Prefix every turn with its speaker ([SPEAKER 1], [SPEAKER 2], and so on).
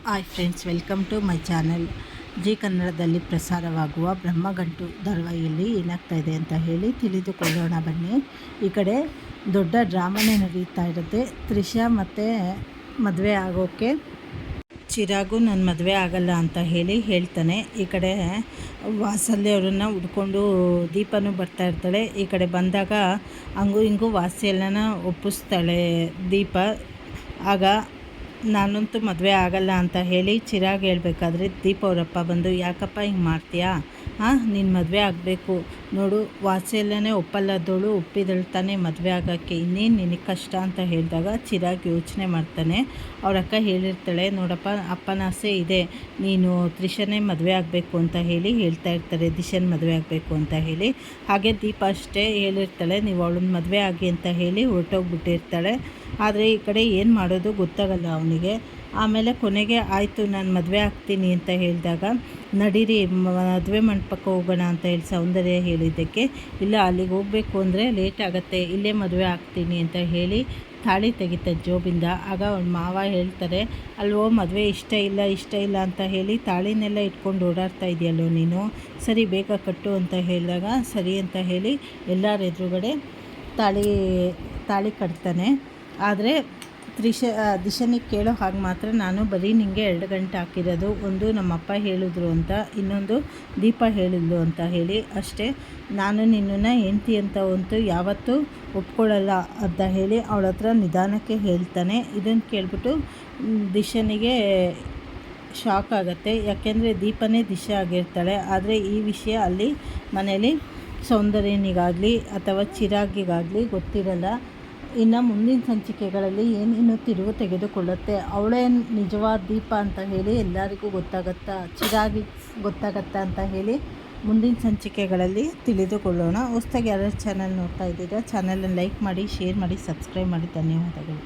[SPEAKER 1] Hi friends, welcome to my channel. Zee ಕನ್ನಡದಲ್ಲಿ ಪ್ರಸಾರವಾಗುವ ಬ್ರಹ್ಮಗಂಟು ಧಾರಾವಾಹಿಯಲ್ಲಿ ಏನಾಗ್ತಾ ಇದೆ ಅಂತ ಹೇಳಿ ತಿಳಿದುಕೊಳ್ಳೋಣ ಬನ್ನಿ. ಈ ಕಡೆ ದೊಡ್ಡ ಡ್ರಾಮಾನೇ ನಡೀತಾ ಇರುತ್ತೆ. ತ್ರಿಷಾ ಮತ್ತು ಮದುವೆ ಆಗೋಕ್ಕೆ ಚಿರಾಗು ನನ್ನ ಮದುವೆ ಆಗಲ್ಲ ಅಂತ ಹೇಳಿ ಹೇಳ್ತಾನೆ. ಈ ಕಡೆ ವಾತ್ಸಲ್ಯ ಅವರನ್ನು ಹುಡ್ಕೊಂಡು ದೀಪನೂ ಬರ್ತಾ ಇರ್ತಾಳೆ. ಈ ಕಡೆ ಬಂದಾಗ ಹಂಗೂ ಹಿಂಗೂ ವಾತ್ಸಲ್ಯನ ಒಪ್ಪಿಸ್ತಾಳೆ ದೀಪ. ಆಗ ನಾನಂತೂ ಮದುವೆ ಆಗಲ್ಲ ಅಂತ ಹೇಳಿ ಚಿರಾಗ್ ಹೇಳ್ಬೇಕಾದ್ರೆ ದೀಪ ಅವರಪ್ಪ ಬಂದು, ಯಾಕಪ್ಪ ಹಿಂಗೆ ಮಾಡ್ತೀಯಾ? ನೀನು ಮದುವೆ ಆಗಬೇಕು ನೋಡು, ವಾತ್ಸಲ್ಯನೇ ಒಪ್ಪಲ್ಲದವಳು ಒಪ್ಪಿದಳು ತಾನೇ ಮದುವೆ ಆಗೋಕ್ಕೆ, ಇನ್ನೇನು ನಿನಗೆ ಕಷ್ಟ ಅಂತ ಹೇಳಿದಾಗ ಚಿರಾಗ್ ಯೋಚನೆ ಮಾಡ್ತಾನೆ. ಅವ್ರ ಅಕ್ಕ ಹೇಳಿರ್ತಾಳೆ, ನೋಡಪ್ಪ ಅಪ್ಪನ ಆಸೆ ಇದೆ, ನೀನು ತ್ರಿಷನೇ ಮದುವೆ ಆಗಬೇಕು ಅಂತ ಹೇಳಿ ಹೇಳ್ತಾ ಇರ್ತಾರೆ, ದಿಶನ್ ಮದುವೆ ಆಗಬೇಕು ಅಂತ ಹೇಳಿ. ಹಾಗೆ ದೀಪ ಅಷ್ಟೇ ಹೇಳಿರ್ತಾಳೆ, ನೀವು ಅವಳನ್ನ ಮದುವೆ ಆಗಿ ಅಂತ ಹೇಳಿ ಹೊರಟೋಗ್ಬಿಟ್ಟಿರ್ತಾಳೆ. ಆದರೆ ಈ ಕಡೆ ಏನು ಮಾಡೋದು ಗೊತ್ತಾಗಲ್ಲ ಅವನಿಗೆ. ಆಮೇಲೆ ಕೊನೆಗೆ ಆಯಿತು ನಾನು ಮದುವೆ ಆಗ್ತೀನಿ ಅಂತ ಹೇಳಿದಾಗ, ನಡೀರಿ ಮದುವೆ ಮಂಟಪಕ್ಕೆ ಹೋಗೋಣ ಅಂತ ಹೇಳಿ ಸೌಂದರ್ಯ ಹೇಳಿದ್ದಕ್ಕೆ, ಇಲ್ಲ ಅಲ್ಲಿಗೆ ಹೋಗಬೇಕು ಅಂದರೆ ಲೇಟ್ ಆಗುತ್ತೆ, ಇಲ್ಲೇ ಮದುವೆ ಆಗ್ತೀನಿ ಅಂತ ಹೇಳಿ ತಾಳಿ ತೆಗಿತಾರೆ ಜೋಬಿಂದ. ಆಗ ಅವ್ನ ಮಾವ ಹೇಳ್ತಾರೆ, ಅಲ್ವೋ ಮದುವೆ ಇಷ್ಟ ಇಲ್ಲ ಅಂತ ಹೇಳಿ ತಾಳಿನೆಲ್ಲ ಇಟ್ಕೊಂಡು ಓಡಾಡ್ತಾ ಇದೆಯಲ್ಲೋ ನೀನು, ಸರಿ ಬೇಗ ಕಟ್ಟು ಅಂತ ಹೇಳಿದಾಗ ಸರಿ ಅಂತ ಹೇಳಿ ಎಲ್ಲರ ಎದುರುಗಡೆ ತಾಳಿ ಕಟ್ತಾನೆ. ಆದರೆ ದಿಶನಿಗೆ ಕೇಳೋ ಹಾಗೆ ಮಾತ್ರ ನಾನು ಬರೀ ನಿನಗೆ 2 ಗಂಟೆ ಹಾಕಿರೋದು, ಒಂದು ನಮ್ಮಪ್ಪ ಹೇಳಿದ್ರು ಅಂತ, ಇನ್ನೊಂದು ದೀಪ ಹೇಳಿದ್ಲು ಅಂತ ಹೇಳಿ ಅಷ್ಟೇ, ನಾನು ನಿನ್ನನ್ನು ಹೆಂಡ್ತಿ ಅಂತ ಅಂತೂ ಯಾವತ್ತೂ ಒಪ್ಕೊಳ್ಳಲ್ಲ ಅಂತ ಹೇಳಿ ಅವಳ ಹತ್ರ ನಿಧಾನಕ್ಕೆ ಹೇಳ್ತಾನೆ. ಇದನ್ನು ಕೇಳ್ಬಿಟ್ಟು ದಿಶನಿಗೆ ಶಾಕ್ ಆಗುತ್ತೆ. ಯಾಕೆಂದರೆ ದೀಪನೇ ದಿಶೆ ಆಗಿರ್ತಾಳೆ. ಆದರೆ ಈ ವಿಷಯ ಅಲ್ಲಿ ಮನೇಲಿ ಸೌಂದರ್ಯನಿಗಾಗಲಿ ಅಥವಾ ಚಿರಾಗಿಗಾಗಲಿ ಗೊತ್ತಿರಲ್ಲ. ಇನ್ನು ಮುಂದಿನ ಸಂಚಿಕೆಗಳಲ್ಲಿ ಏನೇನು ತಿರುವು ತೆಗೆದುಕೊಳ್ಳುತ್ತೆ, ಅವಳೇ ನಿಜವಾದ ದೀಪ ಅಂತ ಹೇಳಿ ಎಲ್ಲರಿಗೂ ಚಿರಾಗಿ ಗೊತ್ತಾಗತ್ತಾ ಅಂತ ಹೇಳಿ ಮುಂದಿನ ಸಂಚಿಕೆಗಳಲ್ಲಿ ತಿಳಿದುಕೊಳ್ಳೋಣ. ಹೊಸದಾಗಿ ಯಾರ್ಯಾರು ಚಾನಲ್ ನೋಡ್ತಾ ಇದ್ದೀರಾ, ಚಾನಲನ್ನು ಲೈಕ್ ಮಾಡಿ, ಶೇರ್ ಮಾಡಿ, ಸಬ್ಸ್ಕ್ರೈಬ್ ಮಾಡಿ. ಧನ್ಯವಾದಗಳು.